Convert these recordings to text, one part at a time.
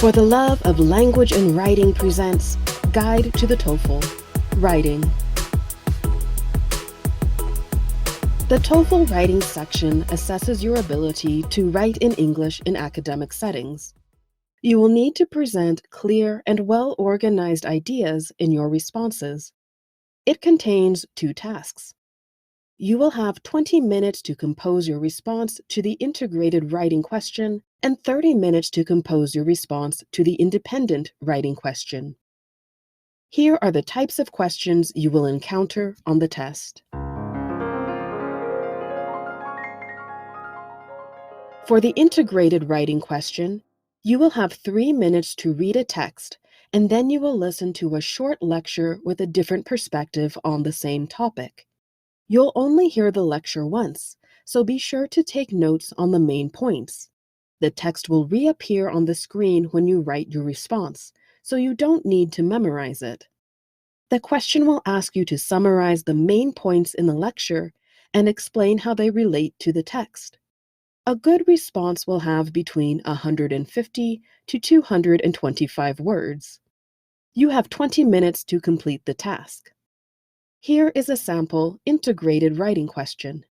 For the Love of Language and Writing presents Guide to the TOEFL, Writing. The TOEFL Writing section assesses your ability to write in English in academic settings. You will need to present clear and well-organized ideas in your responses. It contains 2 tasks. You will have 20 minutes to compose your response to the integrated writing question and 30 minutes to compose your response to the independent writing question. Here are the types of questions you will encounter on the test. For the integrated writing question, you will have 3 minutes to read a text, and then you will listen to a short lecture with a different perspective on the same topic. You'll only hear the lecture once, so be sure to take notes on the main points. The text will reappear on the screen when you write your response, so you don't need to memorize it. The question will ask you to summarize the main points in the lecture and explain how they relate to the text. A good response will have between 150 to 225 words. You have 20 minutes to complete the task. Here is a sample integrated writing question.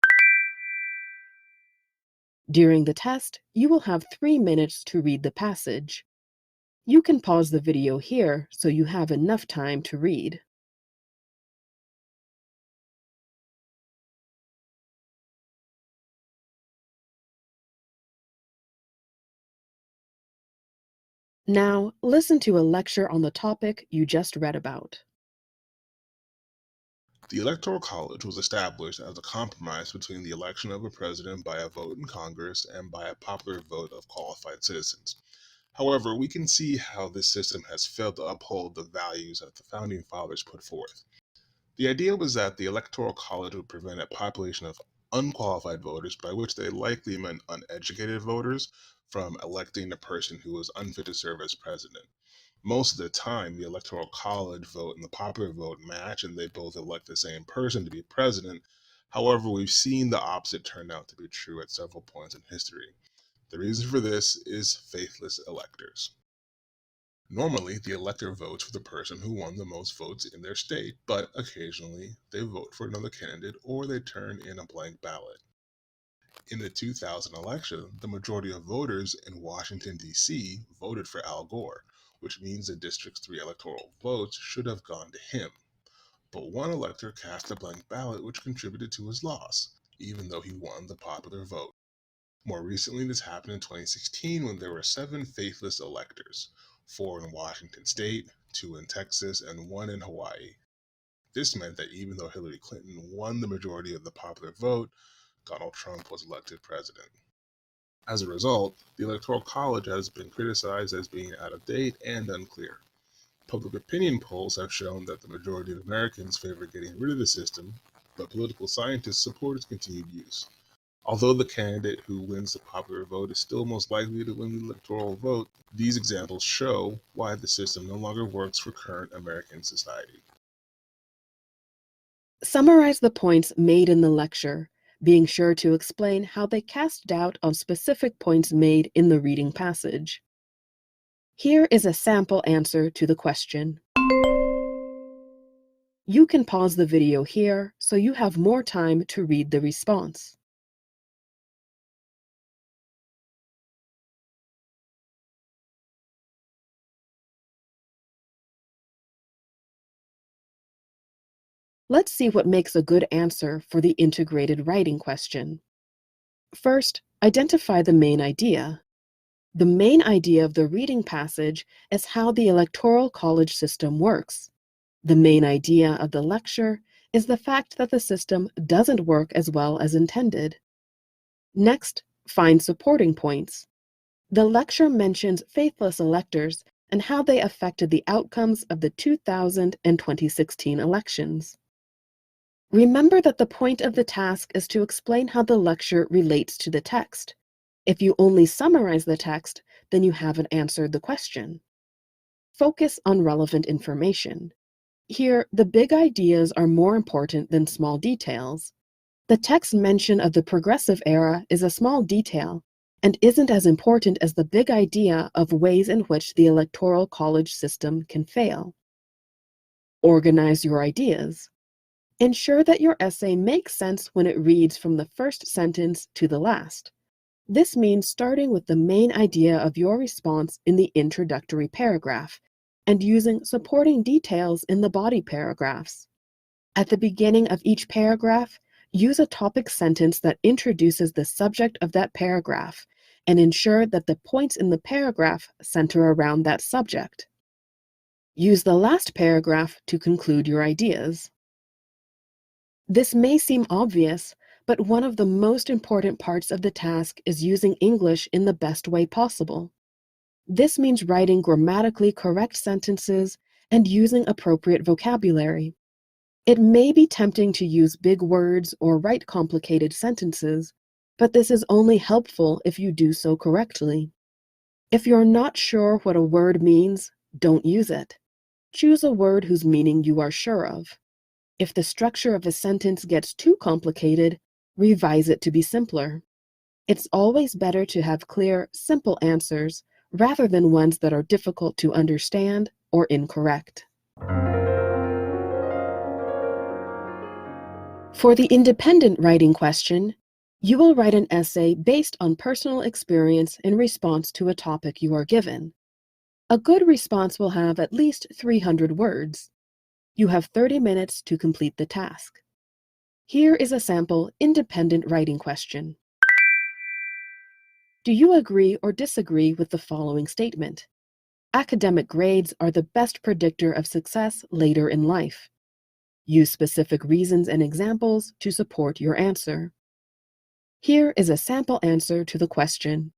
During the test, you will have 3 minutes to read the passage. You can pause the video here so you have enough time to read. Now, listen to a lecture on the topic you just read about. The Electoral College was established as a compromise between the election of a president by a vote in Congress and by a popular vote of qualified citizens. However, we can see how this system has failed to uphold the values that the Founding Fathers put forth. The idea was that the Electoral College would prevent a population of unqualified voters, by which they likely meant uneducated voters, from electing a person who was unfit to serve as president. Most of the time, the Electoral College vote and the popular vote match, and they both elect the same person to be president. However, we've seen the opposite turn out to be true at several points in history. The reason for this is faithless electors. Normally, the elector votes for the person who won the most votes in their state, but occasionally they vote for another candidate or they turn in a blank ballot. In the 2000 election, the majority of voters in Washington, D.C. voted for Al Gore, which means the district's 3 electoral votes should have gone to him. But one elector cast a blank ballot, which contributed to his loss, even though he won the popular vote. More recently, this happened in 2016 when there were 7 faithless electors, 4 in Washington state, 2 in Texas, and 1 in Hawaii. This meant that even though Hillary Clinton won the majority of the popular vote, Donald Trump was elected president. As a result, the Electoral College has been criticized as being out of date and unclear. Public opinion polls have shown that the majority of Americans favor getting rid of the system, but political scientists support its continued use. Although the candidate who wins the popular vote is still most likely to win the electoral vote, these examples show why the system no longer works for current American society. Summarize the points made in the lecture, being sure to explain how they cast doubt on specific points made in the reading passage. Here is a sample answer to the question. You can pause the video here so you have more time to read the response. Let's see what makes a good answer for the integrated writing question. First, identify the main idea. The main idea of the reading passage is how the Electoral College system works. The main idea of the lecture is the fact that the system doesn't work as well as intended. Next, find supporting points. The lecture mentions faithless electors and how they affected the outcomes of the 2000 and 2016 elections. Remember that the point of the task is to explain how the lecture relates to the text. If you only summarize the text, then you haven't answered the question. Focus on relevant information. Here, the big ideas are more important than small details. The text mention of the Progressive Era is a small detail, and isn't as important as the big idea of ways in which the Electoral College system can fail. Organize your ideas. Ensure that your essay makes sense when it reads from the first sentence to the last. This means starting with the main idea of your response in the introductory paragraph and using supporting details in the body paragraphs. At the beginning of each paragraph, use a topic sentence that introduces the subject of that paragraph and ensure that the points in the paragraph center around that subject. Use the last paragraph to conclude your ideas. This may seem obvious, but one of the most important parts of the task is using English in the best way possible. This means writing grammatically correct sentences and using appropriate vocabulary. It may be tempting to use big words or write complicated sentences, but this is only helpful if you do so correctly. If you're not sure what a word means, don't use it. Choose a word whose meaning you are sure of. If the structure of a sentence gets too complicated, revise it to be simpler. It's always better to have clear, simple answers rather than ones that are difficult to understand or incorrect. For the independent writing question, you will write an essay based on personal experience in response to a topic you are given. A good response will have at least 300 words. You have 30 minutes to complete the task. Here is a sample independent writing question. Do you agree or disagree with the following statement? Academic grades are the best predictor of success later in life. Use specific reasons and examples to support your answer. Here is a sample answer to the question.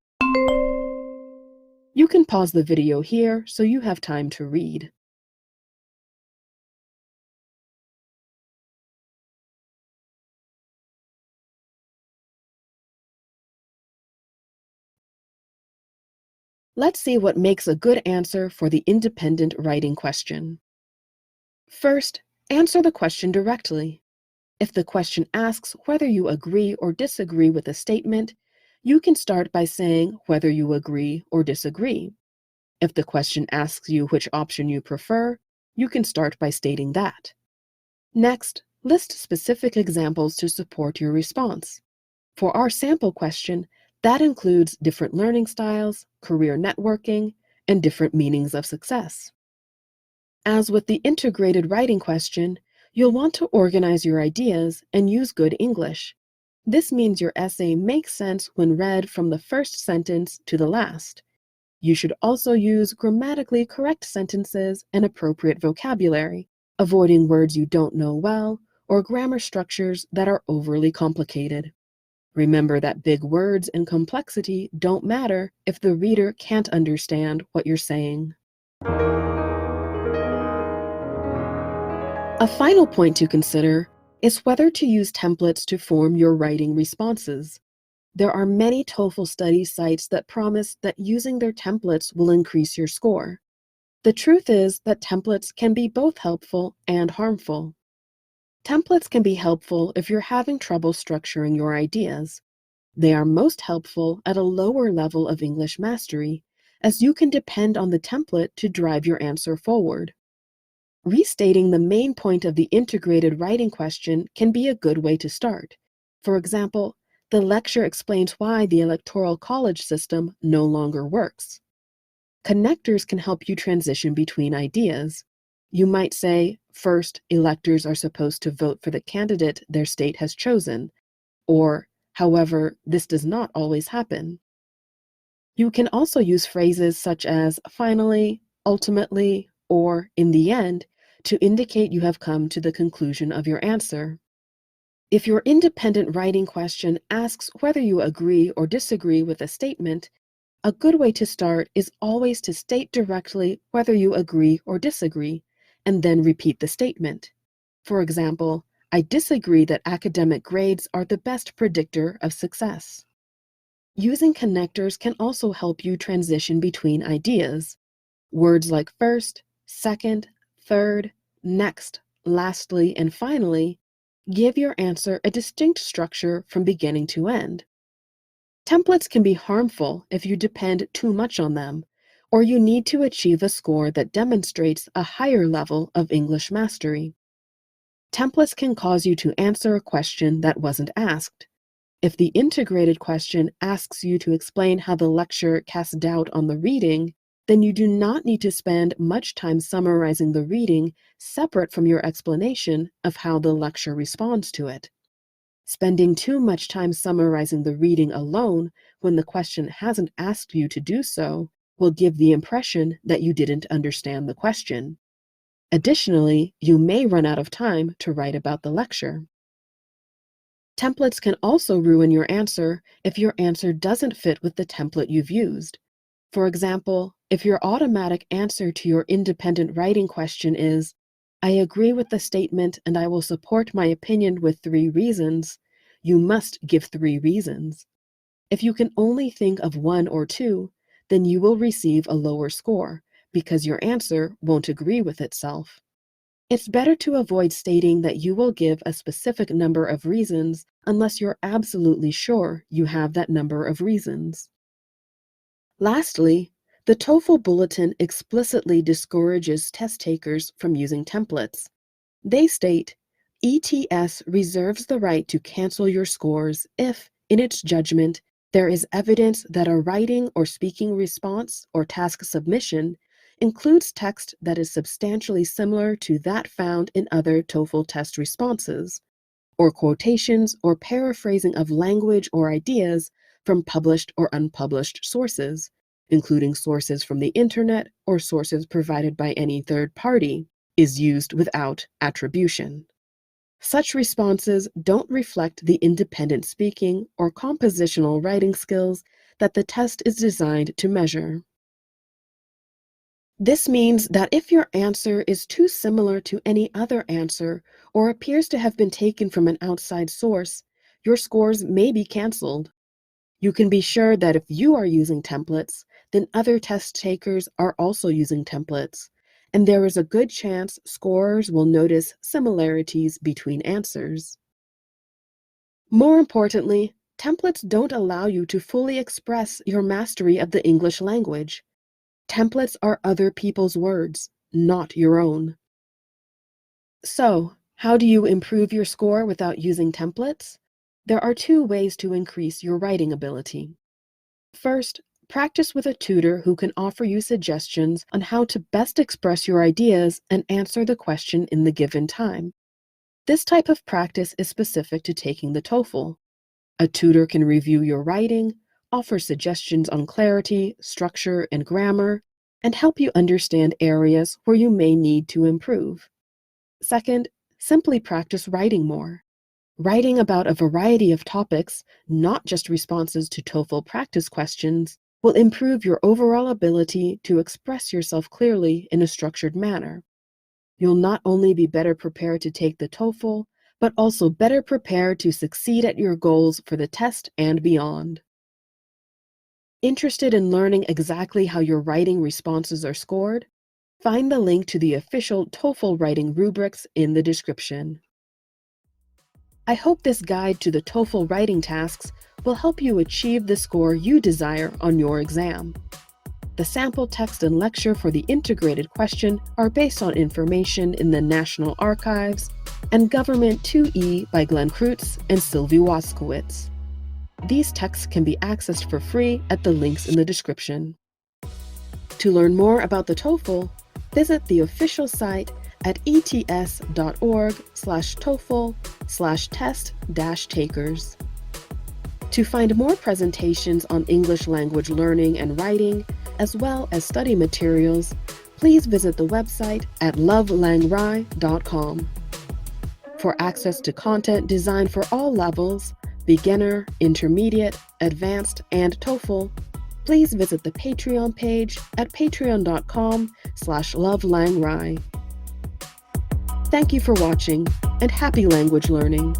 You can pause the video here so you have time to read. Let's see what makes a good answer for the independent writing question. First, answer the question directly. If the question asks whether you agree or disagree with a statement, you can start by saying whether you agree or disagree. If the question asks you which option you prefer, you can start by stating that. Next, list specific examples to support your response. For our sample question, that includes different learning styles, career networking, and different meanings of success. As with the integrated writing question, you'll want to organize your ideas and use good English. This means your essay makes sense when read from the first sentence to the last. You should also use grammatically correct sentences and appropriate vocabulary, avoiding words you don't know well or grammar structures that are overly complicated. Remember that big words and complexity don't matter if the reader can't understand what you're saying. A final point to consider is whether to use templates to form your writing responses. There are many TOEFL study sites that promise that using their templates will increase your score. The truth is that templates can be both helpful and harmful. Templates can be helpful if you're having trouble structuring your ideas. They are most helpful at a lower level of English mastery, as you can depend on the template to drive your answer forward. Restating the main point of the integrated writing question can be a good way to start. For example, the lecture explains why the Electoral College system no longer works. Connectors can help you transition between ideas. You might say, first, electors are supposed to vote for the candidate their state has chosen, or, however, this does not always happen. You can also use phrases such as finally, ultimately, or in the end to indicate you have come to the conclusion of your answer. If your independent writing question asks whether you agree or disagree with a statement, a good way to start is always to state directly whether you agree or disagree, and then repeat the statement. For example, I disagree that academic grades are the best predictor of success. Using connectors can also help you transition between ideas. Words like first, second, third, next, lastly, and finally give your answer a distinct structure from beginning to end. Templates can be harmful if you depend too much on them, or you need to achieve a score that demonstrates a higher level of English mastery. Templates can cause you to answer a question that wasn't asked. If the integrated question asks you to explain how the lecture casts doubt on the reading, then you do not need to spend much time summarizing the reading separate from your explanation of how the lecture responds to it. Spending too much time summarizing the reading alone when the question hasn't asked you to do so will give the impression that you didn't understand the question. Additionally, you may run out of time to write about the lecture. Templates can also ruin your answer if your answer doesn't fit with the template you've used. For example, if your automatic answer to your independent writing question is, "I agree with the statement and I will support my opinion with 3 reasons," you must give 3 reasons. If you can only think of 1 or 2, then you will receive a lower score because your answer won't agree with itself. It's better to avoid stating that you will give a specific number of reasons unless you're absolutely sure you have that number of reasons. Lastly, the TOEFL bulletin explicitly discourages test takers from using templates. They state, ETS reserves the right to cancel your scores if, in its judgment, there is evidence that a writing or speaking response or task submission includes text that is substantially similar to that found in other TOEFL test responses, or quotations or paraphrasing of language or ideas from published or unpublished sources, including sources from the internet or sources provided by any third party, is used without attribution. Such responses don't reflect the independent speaking or compositional writing skills that the test is designed to measure. This means that if your answer is too similar to any other answer or appears to have been taken from an outside source, your scores may be canceled. You can be sure that if you are using templates, then other test takers are also using templates, and there is a good chance scorers will notice similarities between answers. More importantly, templates don't allow you to fully express your mastery of the English language. Templates are other people's words, not your own. So, how do you improve your score without using templates? There are 2 ways to increase your writing ability. First, practice with a tutor who can offer you suggestions on how to best express your ideas and answer the question in the given time. This type of practice is specific to taking the TOEFL. A tutor can review your writing, offer suggestions on clarity, structure, and grammar, and help you understand areas where you may need to improve. Second, simply practice writing more. Writing about a variety of topics, not just responses to TOEFL practice questions, will improve your overall ability to express yourself clearly in a structured manner. You'll not only be better prepared to take the TOEFL, but also better prepared to succeed at your goals for the test and beyond. Interested in learning exactly how your writing responses are scored? Find the link to the official TOEFL writing rubrics in the description. I hope this guide to the TOEFL writing tasks will help you achieve the score you desire on your exam. The sample text and lecture for the integrated question are based on information in the National Archives and Government 2E by Glenn Kreutz and Sylvie Waskowitz. These texts can be accessed for free at the links in the description. To learn more about the TOEFL, visit the official site at ets.org/TOEFL/test-takers. To find more presentations on English language learning and writing, as well as study materials, please visit the website at lovelangrai.com. For access to content designed for all levels, beginner, intermediate, advanced, and TOEFL, please visit the Patreon page at patreon.com/lovelangrai. Thank you for watching, and happy language learning!